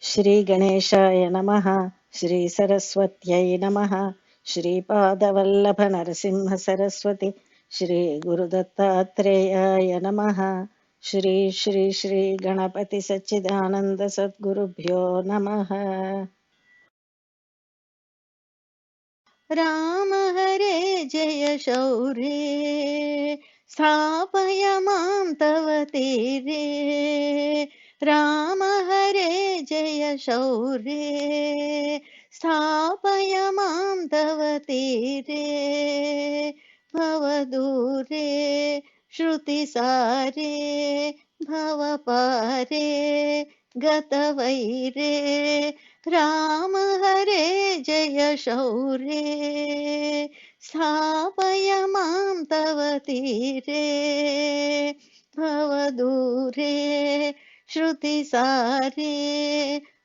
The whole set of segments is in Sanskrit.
श्री गणेशाय नमः। श्री सरस्वत्यै नमः। श्रीपादवल्लभ नरसिंह सरस्वती श्री गुरुदत्तात्रेयाय नमः। श्री श्री श्री गणपति सच्चिदानंद सद्गुरुभ्यो नमः। राम हरे जय शौर्ये स्थापय मां तव तीरे। राम हरे जय शौर्ये स्थापय मां तव तीरे। भवदूरे श्रुतिसारे भवपारे गतवैरे। राम हरे जय शौर्ये स्थापय मां तव तीरे। भवदूरे श्रुतिसारे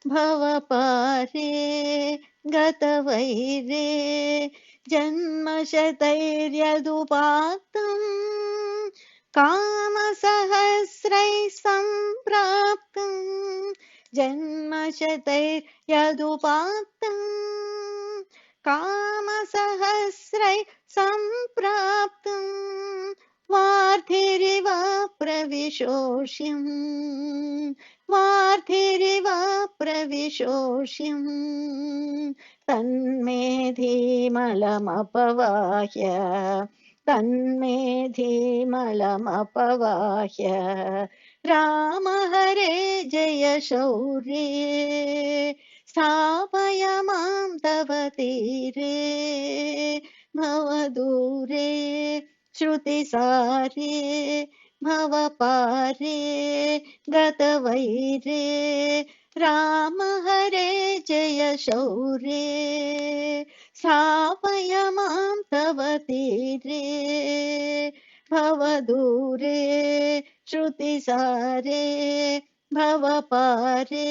भवपारे गतवैरे। जन्मशतैर्यदुपाक्तं कामसहस्रैः सम्प्राप्तं। जन्मशतैर्यदुपाक्तं कामसहस्रैः सम्प्राप्तं। वार्धिरिव प्रविशोष्यं वार्धिरिव प्रविशोष्यं। तन्मे धीमलमपवाह्य तन्मे धीमलमपवाह्य। राम हरे जय शौर्ये स्थापय मां तव तीरे। भवदूरे श्रुतिसारे भवपारे गतवैरे। राम हरे जय शौर्ये स्थापय मां तव तीरे। भवदूरे श्रुतिसारे भवपारे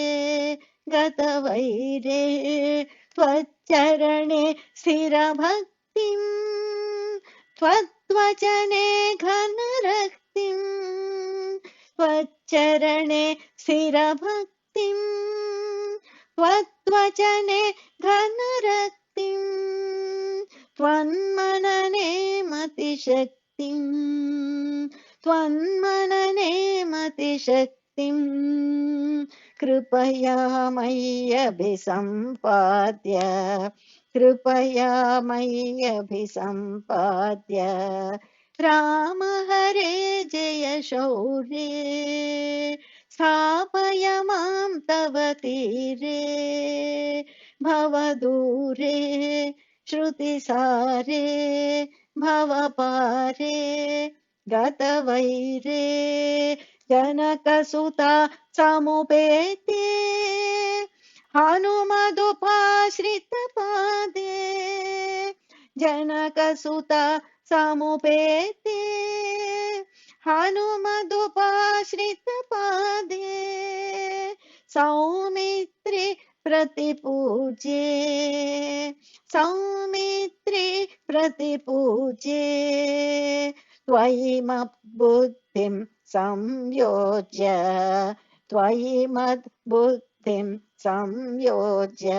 गतवैरे। त्वच्चरणे स्थिरभक्तिं त्वद्वचने घनरक्तिं। त्वच्चरणे स्थिरभक्तिं त्वद्वचने घनरक्तिं। त्वन्मनने मतिशक्तिं त्वन्मनने मतिशक्तिं। कृपया मय्यभिसम्पाद्य कृपया मय्यभिसम्पाद्य। राम हरे जय शौर्ये स्थापय मां तव तीरे। भवदूरे श्रुतिसारे भवपारे गतवैरे। जनकसुता समुपेते हनुमदुपाश्रितपादे। जनकसुता समुपेते हनुमदुपाश्रितपादे। सौमित्रि प्रतिपूज्ये सौमित्रि प्रतिपूज्ये। त्वयि मद्बुद्धिं संयोज्य त्वयि मद्बुद्धिं संयोज्य।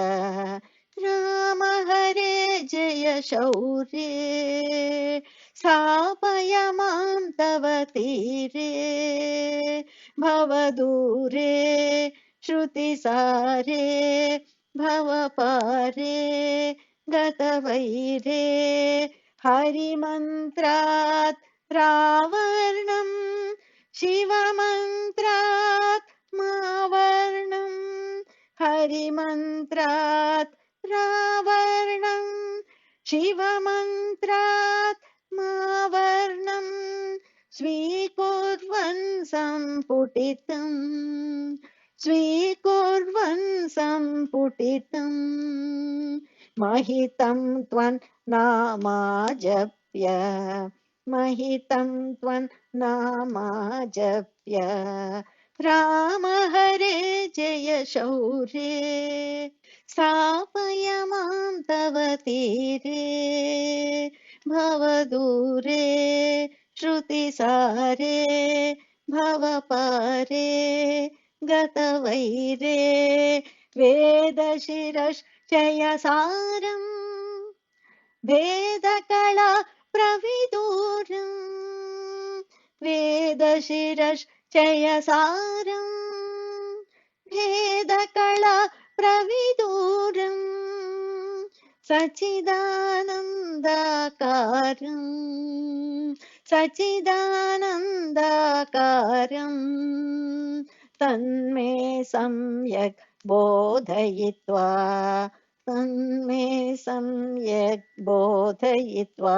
राम हरे जय शौर्ये स्थापय मां तव तीरे। भवदूरे श्रुतिसारे भवपारे गतवैरे। हरिमन्त्रात् रावर्णं शिवमन्त्रात् मावर्णं। हरिमन्त्रात् रावर्णं शिवमन्त्रात् मावर्णं। स्वीकुर्वन् सम्पुटितं स्वीकुर्वन् सम्पुटितं। महितं त्वन्नामाजप्य महितं त्वन्नामाजप्य। राम हरे जय शौर्ये स्थापय मां तव तीरे। भवदूरे श्रुतिसारे भवपारे गतवैरे। वेदशिरश्चयसारम् वेदकला प्रविदूरम् वेदशिरश्चयसारम् भेदकला प्रविदूरम् सच्चिदानन्दाकारम् सच्चिदानन्दाकारम् तन्मे सम्यक् बोधयित्वा तन्मे सम्यक् बोधयित्वा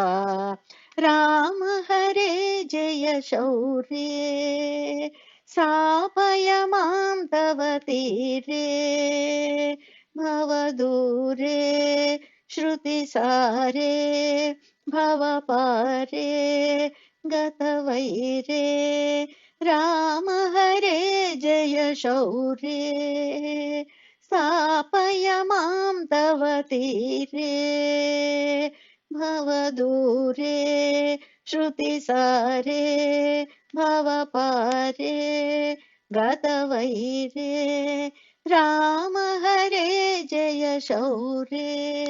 राम हरे जय शौर्ये स्थापय मां तव तीरे भवदूरे श्रुतिसारे भवपारे गतवैरे राम हरे जय शौर्ये स्थापय मां तव तीरे भवदूरे श्रुतिसारे भवपारे गतवैरे राम हरे जय शौर्ये।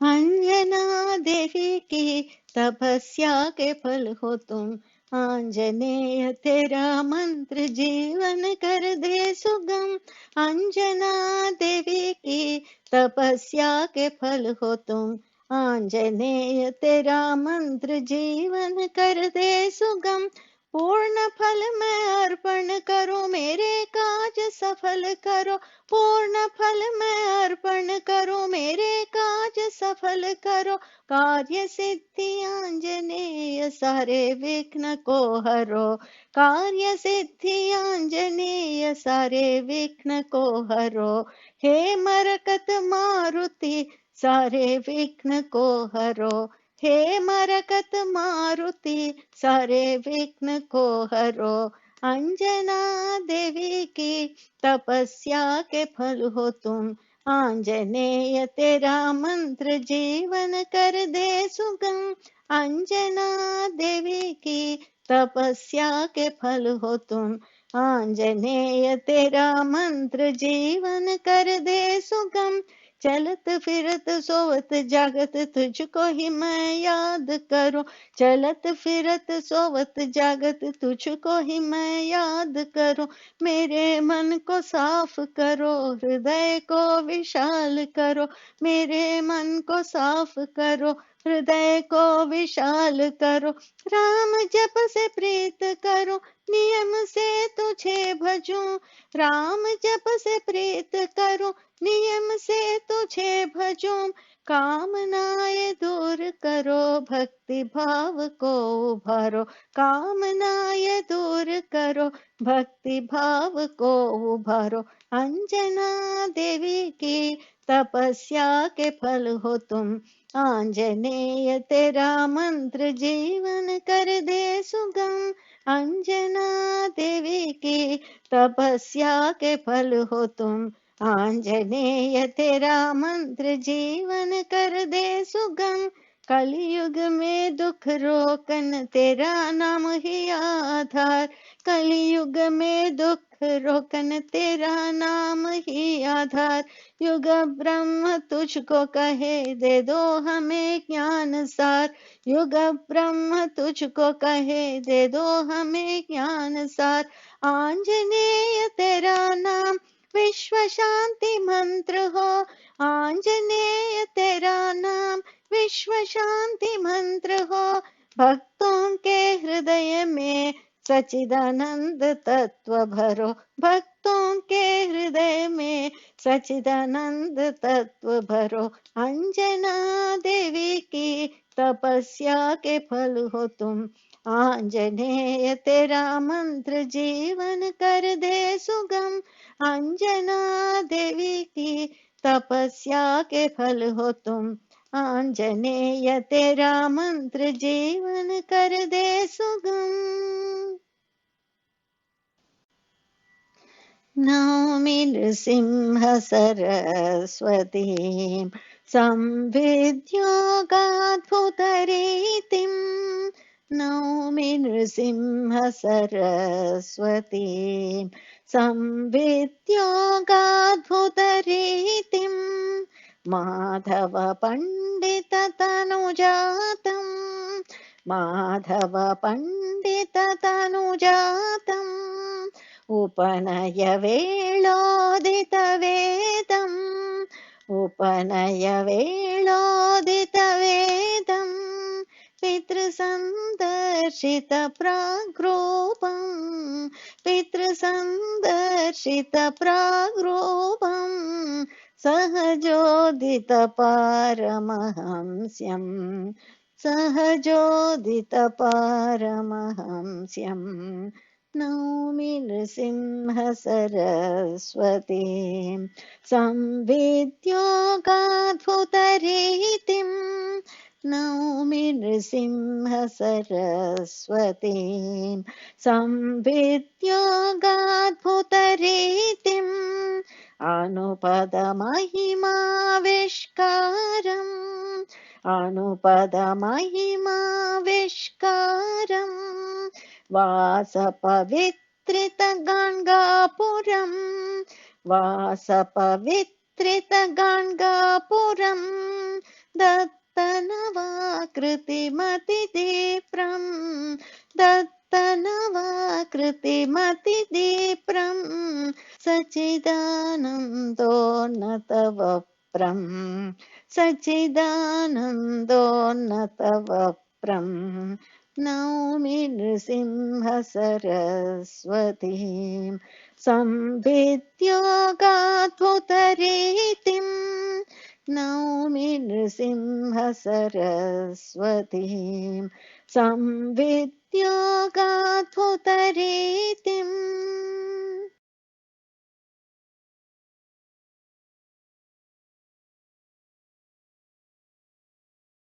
अंजना देवी की तपस्या के फल हो तुम आंजनेय तेरा मंत्र जीवन कर दे सुगम। अंजना देवी की तपस्या के फल हो तुम आंजनेय तेरा मंत्र जीवन कर दे सुगम। पूर्ण फल मैं अर्पण करो मेरे काज सफल करो। पूर्ण फल मैं अर्पण करो मेरे काज सफल करो। कार्य सिद्धि आंजनेय सारे विघ्न को हरो। कार्य सिद्धि आंजनेय सारे विघ्न को हरो। हे मरकत मारुति सारे विघ्न को हरो। हे मरकत मारुति सारे विघ्न को हरो। अंजना देवी की तपस्या के फल हो तुम आंजनेय तेरा मंत्र जीवन कर दे सुगम। अंजना देवी की तपस्या के फल हो तुम आंजनेय तेरा मंत्र जीवन कर दे सुगम। चलत फिरत सोवत जागत तुझको ही मैं याद करूं। चलत फिरत सोवत जागत तुझको ही मैं याद करूं। मेरे मन को साफ करो हृदय को विशाल करो। मेरे मन को साफ करो हृदय को विशाल करो। राम जप से प्रीत करो नियम से तुझे भजूं। राम जप से प्रीत करो नियम से तुझे भजूं। कामनाएं दूर करो भक्ति भाव को उभारो। कामनाएं दूर करो भक्ति भाव को उभारो। अंजना देवी की तपस्या के फल हो तुम आंजनेय तेरा मंत्र जीवन कर दे सुगम। अंजना देवी की तपस्या के फल हो तुम आंजनेय तेरा मंत्र जीवन कर दे सुगम। कलयुग में दुख रोकन तेरा नाम ही आधार। कलयुग में दुख रोकन तेरा नाम ही आधार। युग ब्रह्म तुझको कहे दे दो हमें ज्ञान सार। युग ब्रह्म तुझको कहे दे दो हमें ज्ञान सार। आंजनेय तेरा नाम विश्व शांति मंत्र हो। आंजनेय तेरा नाम विश्व शांति मंत्र हो। भक्तों के हृदय में सच्चिदानंद तत्व भरो। भक्तों के हृदय में सच्चिदानंद तत्व भरो। अंजना देवी की तपस्या के फल हो तुम आंजनेय तेरा मंत्र जीवन कर दे सुगम। अंजना देवी की तपस्या के फल हो तुम आंजनेय तेरा मंत्र जीवन कर दे सुगम। नौमि नृसिंह सरस्वतीं संविद्योगाद्भुतरीतिं नौमि नृसिंह सरस्वतीं संविद्योगाद्भुतरीतिं माधव पण्डिततनुजातं माधव पण्डिततनुजातम् उपनय वेळोदितवेदम् उपनय वेळोदितवेदम् पितृसन्दर्शित प्राग्रूपम् पितृसन्दर्शित प्राग्रूपम् सहजोदित पारमहंस्यम् सहजोदित पारमहंस्यम् नौमि नृसिंह सरस्वतीं संविद्योगाद्भुतरीतिं नौमि नृसिंह सरस्वतीं संविद्योगाद्भुतरीतिम् अनुपदमहिमाविष्कारम् अनुपदमहिमाविष्कारम् वासपवित्रितगङ्गापुरम् वासपवित्रितगङ्गापुरम् दत्तनवाकृतिमतिदीप्रम् दत्तनवाकृतिमतिदीप्रम् सच्चिदानन्दोन्नतवप्रम् सच्चिदानन्दोन्नतवप्रम् नौमि नृसिंह सरस्वतीं संविद्योगाद्भुतरीतिं नौमि नृसिंह सरस्वतीं संविद्योगाद्भुतरीतिं